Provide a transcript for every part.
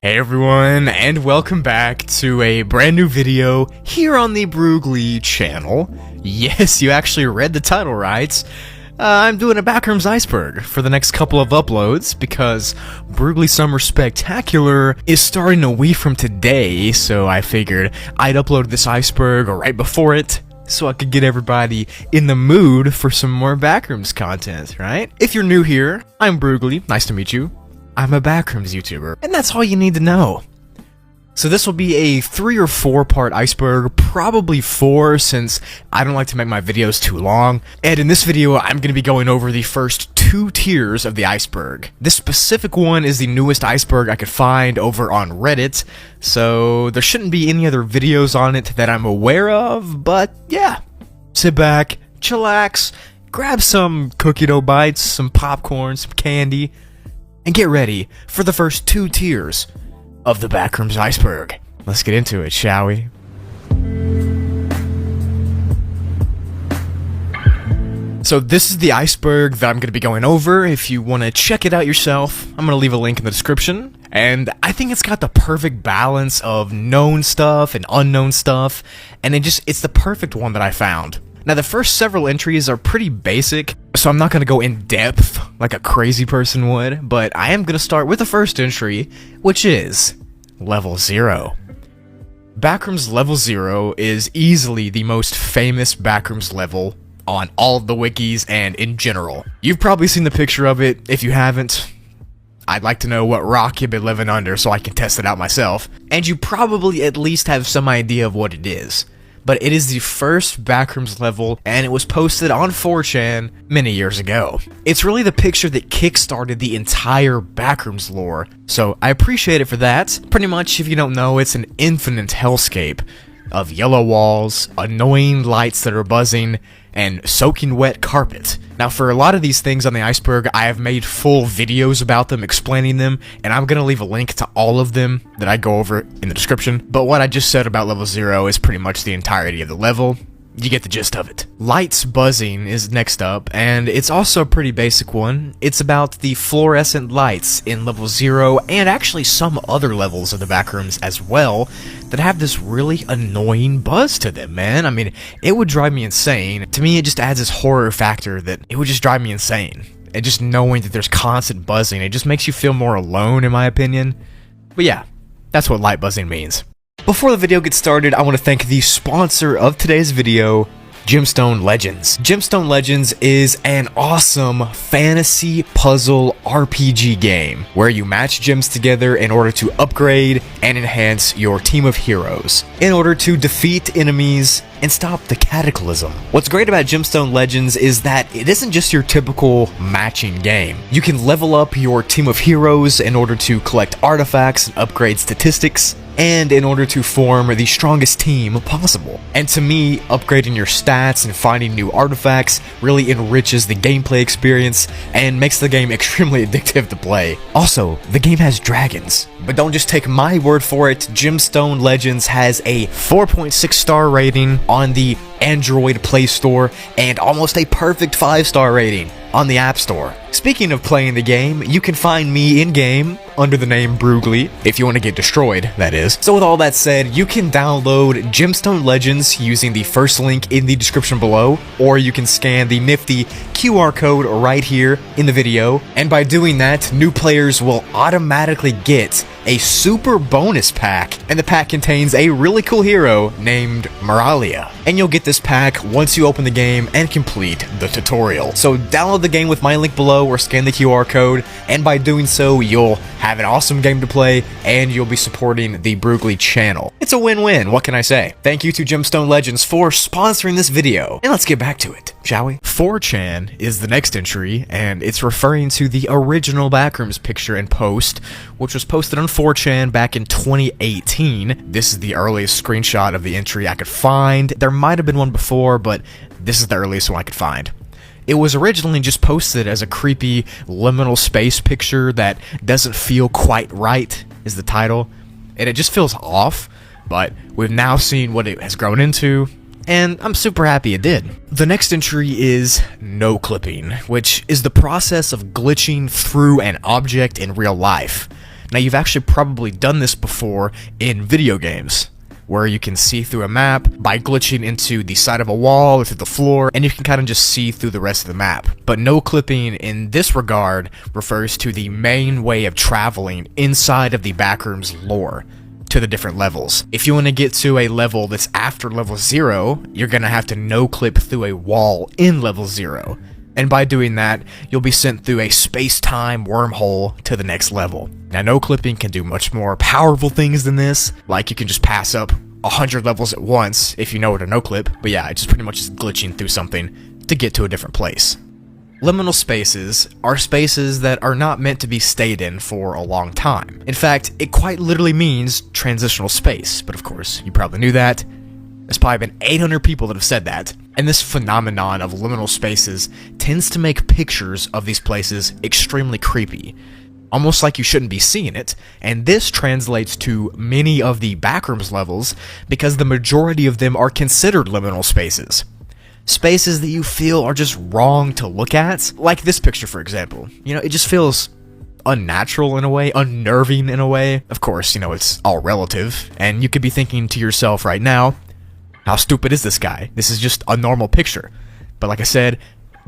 Hey everyone, and welcome back to a brand new video here on the Brugly channel. Yes, you actually read the title right. I'm doing a Backrooms iceberg for the next couple of uploads because Brugly Summer Spectacular is starting a week from today, so I figured I'd upload this iceberg right before it so I could get everybody in the mood for some more Backrooms content, right? If you're new here, I'm Brugly, nice to meet you. I'm a Backrooms YouTuber, and that's all you need to know. So this will be a 3 or 4 part iceberg, probably 4 since I don't like to make my videos too long. And in this video, I'm going to be going over the first 2 tiers of the iceberg. This specific one is the newest iceberg I could find over on Reddit, so there shouldn't be any other videos on it that I'm aware of, but yeah. Sit back, chillax, grab some cookie dough bites, some popcorn, some candy, and get ready for the first 2 tiers of the Backrooms iceberg. Let's get into it, shall we? So this is the iceberg that I'm going to be going over. If you want to check it out yourself, I'm going to leave a link in the description. And I think it's got the perfect balance of known stuff and unknown stuff, and it's the perfect one that I found. Now, the first several entries are pretty basic, so I'm not going to go in depth like a crazy person would, but I am going to start with the first entry, which is Level 0. Backrooms Level 0 is easily the most famous Backrooms level on all of the wikis and in general. You've probably seen the picture of it. If you haven't, I'd like to know what rock you've been living under so I can test it out myself. And you probably at least have some idea of what it is. But it is the first Backrooms level, and it was posted on 4chan many years ago. It's really the picture that kickstarted the entire Backrooms lore, so I appreciate it for that. Pretty much, if you don't know, it's an infinite hellscape of yellow walls, annoying lights that are buzzing, and soaking wet carpet. Now, for a lot of these things on the iceberg, I have made full videos about them, explaining them, and I'm gonna leave a link to all of them that I go over in the description. But what I just said about Level 0 is pretty much the entirety of the level. You get the gist of it. Lights buzzing is next up, and it's also a pretty basic one. It's about the fluorescent lights in Level 0, and actually some other levels of the Backrooms as well, that have this really annoying buzz to them, man. I mean, it would drive me insane. To me, it just adds this horror factor that it would just drive me insane. And just knowing that there's constant buzzing, it just makes you feel more alone, in my opinion. But yeah, that's what light buzzing means. Before the video gets started, I want to thank the sponsor of today's video, Gemstone Legends. Gemstone Legends is an awesome fantasy puzzle RPG game where you match gems together in order to upgrade and enhance your team of heroes, in order to defeat enemies and stop the cataclysm. What's great about Gemstone Legends is that it isn't just your typical matching game. You can level up your team of heroes in order to collect artifacts and upgrade statistics, and in order to form the strongest team possible. And to me, upgrading your stats and finding new artifacts really enriches the gameplay experience and makes the game extremely addictive to play. Also, the game has dragons. But don't just take my word for it, Gemstone Legends has a 4.6 star rating on the Android Play Store and almost a perfect 5-star rating on the App Store. Speaking of playing the game, you can find me in-game under the name Brugly, if you want to get destroyed, that is. So with all that said, you can download Gemstone Legends using the first link in the description below, or you can scan the nifty QR code right here in the video, and by doing that, new players will automatically get a super bonus pack, and the pack contains a really cool hero named Moralia. And you'll get this pack once you open the game and complete the tutorial. So download the game with my link below or scan the QR code, and by doing so, you'll have an awesome game to play, and you'll be supporting the Brugly channel. It's a win-win, what can I say? Thank you to Gemstone Legends for sponsoring this video, and let's get back to it, shall we? 4chan is the next entry, and it's referring to the original Backrooms picture and post, which was posted on 4chan back in 2018. This is the earliest screenshot of the entry I could find. There might have been one before, but this is the earliest one I could find. It was originally just posted as a creepy liminal space picture that doesn't feel quite right, is the title, and it just feels off, but we've now seen what it has grown into, and I'm super happy it did. The next entry is no clipping, which is the process of glitching through an object in real life. Now, you've actually probably done this before in video games, where you can see through a map by glitching into the side of a wall or through the floor, and you can kind of just see through the rest of the map. But no clipping in this regard refers to the main way of traveling inside of the Backrooms lore to the different levels. If you want to get to a level that's after level 0, you're going to have to no-clip through a wall in level 0. And by doing that, you'll be sent through a space-time wormhole to the next level. Now, no-clipping can do much more powerful things than this, like you can just pass up 100 levels at once if you know where to no-clip, but yeah, it's just pretty much just glitching through something to get to a different place. Liminal spaces are spaces that are not meant to be stayed in for a long time. In fact, it quite literally means transitional space, but of course, you probably knew that. There's probably been 800 people that have said that. And this phenomenon of liminal spaces tends to make pictures of these places extremely creepy, almost like you shouldn't be seeing it, and this translates to many of the Backrooms levels because the majority of them are considered liminal spaces. Spaces that you feel are just wrong to look at, like this picture for example. You know, it just feels unnatural in a way, unnerving in a way. Of course, you know, it's all relative, and you could be thinking to yourself right now, how stupid is this guy? This is just a normal picture. But like I said,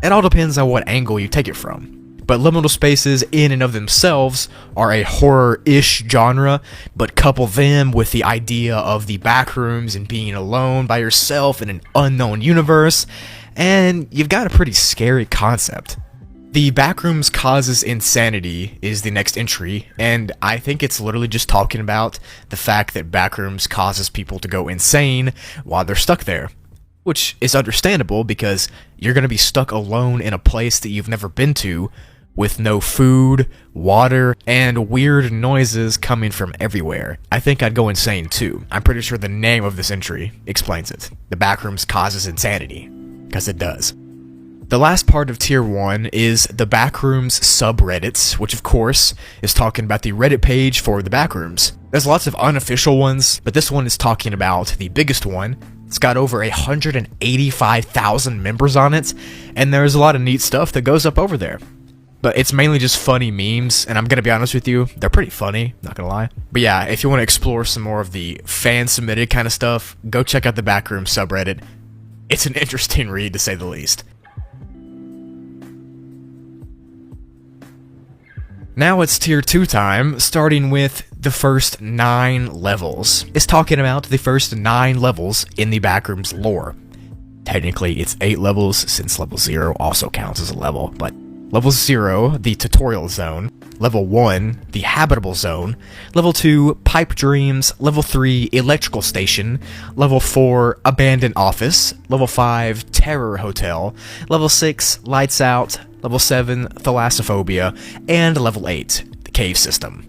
it all depends on what angle you take it from. But liminal spaces in and of themselves are a horror-ish genre, but couple them with the idea of the Backrooms and being alone by yourself in an unknown universe, and you've got a pretty scary concept. The Backrooms Causes Insanity is the next entry, and I think it's literally just talking about the fact that Backrooms causes people to go insane while they're stuck there. Which is understandable because you're going to be stuck alone in a place that you've never been to, with no food, water, and weird noises coming from everywhere. I think I'd go insane too. I'm pretty sure the name of this entry explains it. The Backrooms Causes Insanity. Because it does. The last part of Tier 1 is the Backrooms subreddits, which of course is talking about the Reddit page for the Backrooms. There's lots of unofficial ones, but this one is talking about the biggest one. It's got over 185,000 members on it, and there's a lot of neat stuff that goes up over there. But it's mainly just funny memes, and I'm gonna be honest with you, they're pretty funny, not gonna lie. But yeah, if you want to explore some more of the fan-submitted kind of stuff, go check out the Backrooms subreddit. It's an interesting read, to say the least. Now it's Tier 2 time, starting with the first 9 levels. It's talking about the first 9 levels in the Backrooms lore. Technically, it's 8 levels, since level 0 also counts as a level, but level 0, the tutorial zone. Level 1, the habitable zone. Level 2, pipe dreams. Level 3, electrical station. Level 4, abandoned office. Level 5, terror hotel. Level 6, lights out. Level 7, thalassophobia, and level 8, the cave system.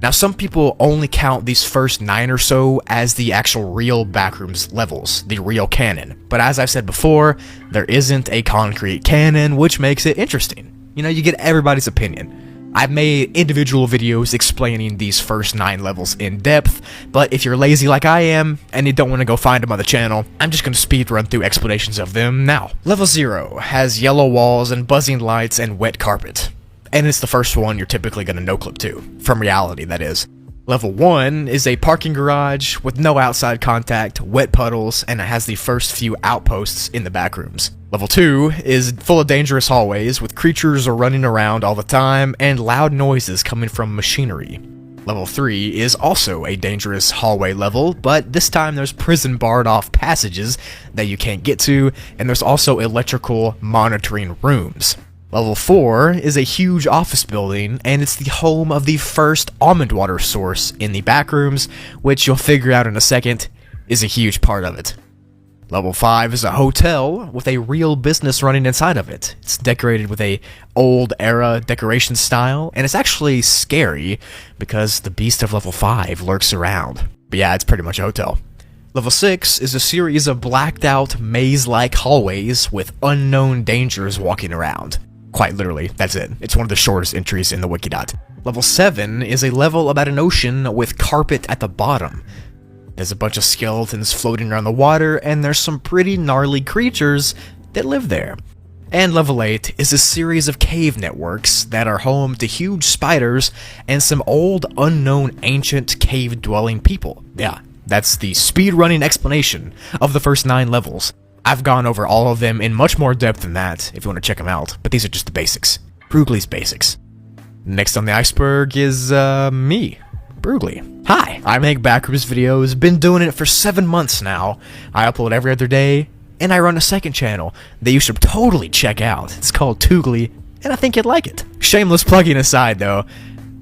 Now, some people only count these first 9 or so as the actual real Backrooms levels, the real canon. But as I've said before, there isn't a concrete canon, which makes it interesting. You know, you get everybody's opinion. I've made individual videos explaining these first 9 levels in depth, but if you're lazy like I am, and you don't want to go find them on the channel, I'm just going to speed run through explanations of them now. Level 0 has yellow walls and buzzing lights and wet carpet. And it's the first one you're typically going to no-clip to. From reality, that is. Level 1 is a parking garage with no outside contact, wet puddles, and it has the first few outposts in the Backrooms. Level 2 is full of dangerous hallways with creatures running around all the time and loud noises coming from machinery. Level 3 is also a dangerous hallway level, but this time there's prison barred off passages that you can't get to, and there's also electrical monitoring rooms. Level 4 is a huge office building, and it's the home of the first almond water source in the Backrooms, which you'll figure out in a second is a huge part of it. Level 5 is a hotel with a real business running inside of it. It's decorated with a old era decoration style, and it's actually scary because the beast of level 5 lurks around. But yeah, it's pretty much a hotel. Level 6 is a series of blacked out maze-like hallways with unknown dangers walking around. Quite literally, that's it. It's one of the shortest entries in the Wikidot. Level 7 is a level about an ocean with carpet at the bottom. There's a bunch of skeletons floating around the water, and there's some pretty gnarly creatures that live there. And level 8 is a series of cave networks that are home to huge spiders and some old, unknown, ancient cave-dwelling people. Yeah, that's the speedrunning explanation of the first 9 levels. I've gone over all of them in much more depth than that if you want to check them out, but these are just the basics. Brugly's basics. Next on the iceberg is, me, Brugly. Hi, I make Backrooms videos, been doing it for 7 months now. I upload every other day, and I run a second channel that you should totally check out. It's called Toogly, and I think you'd like it. Shameless plugging aside though,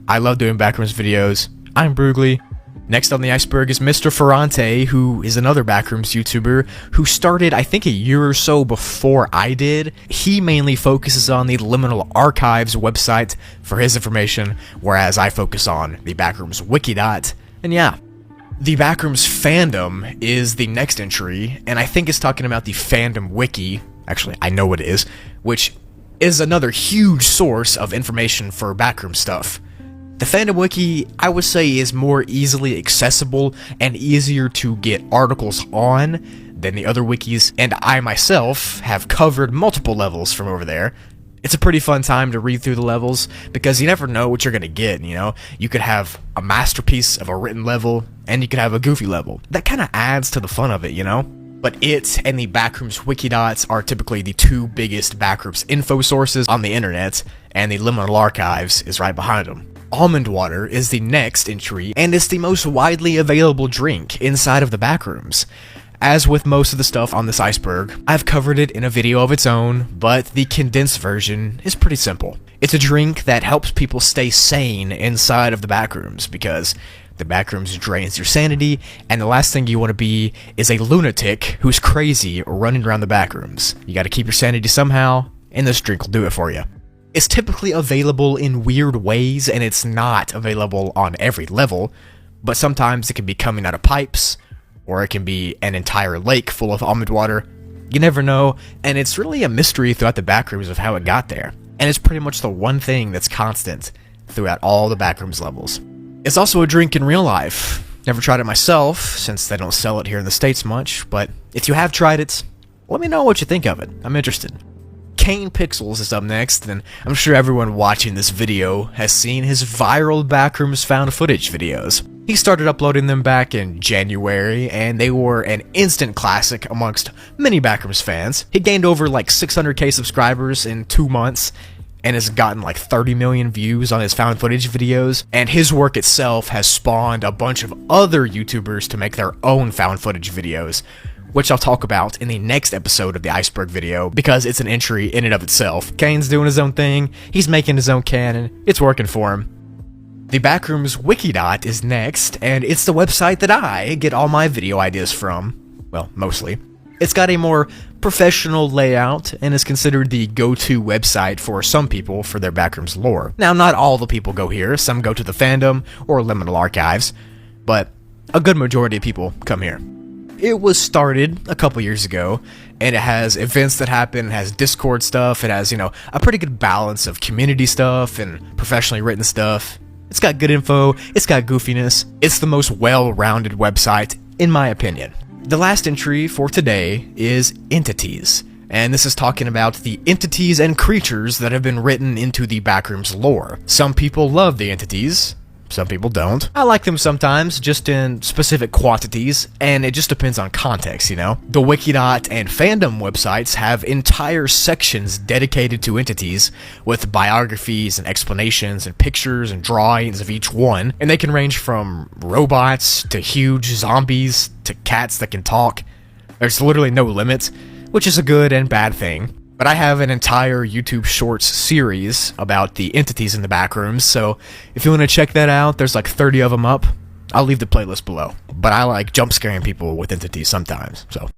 I love doing Backrooms videos. I'm Brugly. Next on the iceberg is Mr. Ferrante, who is another Backrooms YouTuber who started, I think, a year or so before I did. He mainly focuses on the Liminal Archives website for his information, whereas I focus on the Backrooms Wiki. And yeah, the Backrooms fandom is the next entry, and I think it's talking about the fandom wiki. Actually, I know it is, which is another huge source of information for Backrooms stuff. The fandom wiki, I would say, is more easily accessible and easier to get articles on than the other wikis, and I myself have covered multiple levels from over there. It's a pretty fun time to read through the levels, because you never know what you're gonna get, you know? You could have a masterpiece of a written level, and you could have a goofy level. That kinda adds to the fun of it, you know? But it and the Backrooms Wiki are typically the 2 biggest Backrooms info sources on the internet, and the Liminal Archives is right behind them. Almond water is the next entry, and it's the most widely available drink inside of the Backrooms. As with most of the stuff on this iceberg, I've covered it in a video of its own, but the condensed version is pretty simple. It's a drink that helps people stay sane inside of the Backrooms, because the Backrooms drains your sanity, and the last thing you want to be is a lunatic who's crazy running around the Backrooms. You gotta keep your sanity somehow, and this drink will do it for you. It's typically available in weird ways, and it's not available on every level, but sometimes it can be coming out of pipes, or it can be an entire lake full of almond water. You never know, and it's really a mystery throughout the Backrooms of how it got there. And it's pretty much the one thing that's constant throughout all the Backrooms levels. It's also a drink in real life. Never tried it myself, since they don't sell it here in the States much, but if you have tried it, let me know what you think of it. I'm interested. Kane Pixels is up next, and I'm sure everyone watching this video has seen his viral Backrooms found footage videos. He started uploading them back in January, and they were an instant classic amongst many Backrooms fans. He gained over like 600k subscribers in 2 months, and has gotten like 30 million views on his found footage videos, and his work itself has spawned a bunch of other YouTubers to make their own found footage videos, which I'll talk about in the next episode of the iceberg video, because it's an entry in and of itself. Kane's doing his own thing, he's making his own canon, it's working for him. The Backrooms Wiki is next, and it's the website that I get all my video ideas from. Well, mostly. It's got a more professional layout, and is considered the go-to website for some people for their Backrooms lore. Now, not all the people go here, some go to the fandom or Liminal Archives, but a good majority of people come here. It was started a couple years ago, and it has events that happen, it has Discord stuff, it has, you know, a pretty good balance of community stuff and professionally written stuff. It's got good info, it's got goofiness, it's the most well-rounded website, in my opinion. The last entry for today is Entities, and this is talking about the entities and creatures that have been written into the Backrooms lore. Some people love the entities, some people don't. I like them sometimes, just in specific quantities, and it just depends on context, you know? The Wikidot and fandom websites have entire sections dedicated to entities, with biographies and explanations and pictures and drawings of each one, and they can range from robots to huge zombies to cats that can talk. There's literally no limit, which is a good and bad thing. But I have an entire YouTube Shorts series about the entities in the Backrooms, so if you want to check that out, there's like 30 of them up. I'll leave the playlist below. But I like jump scaring people with entities sometimes, so.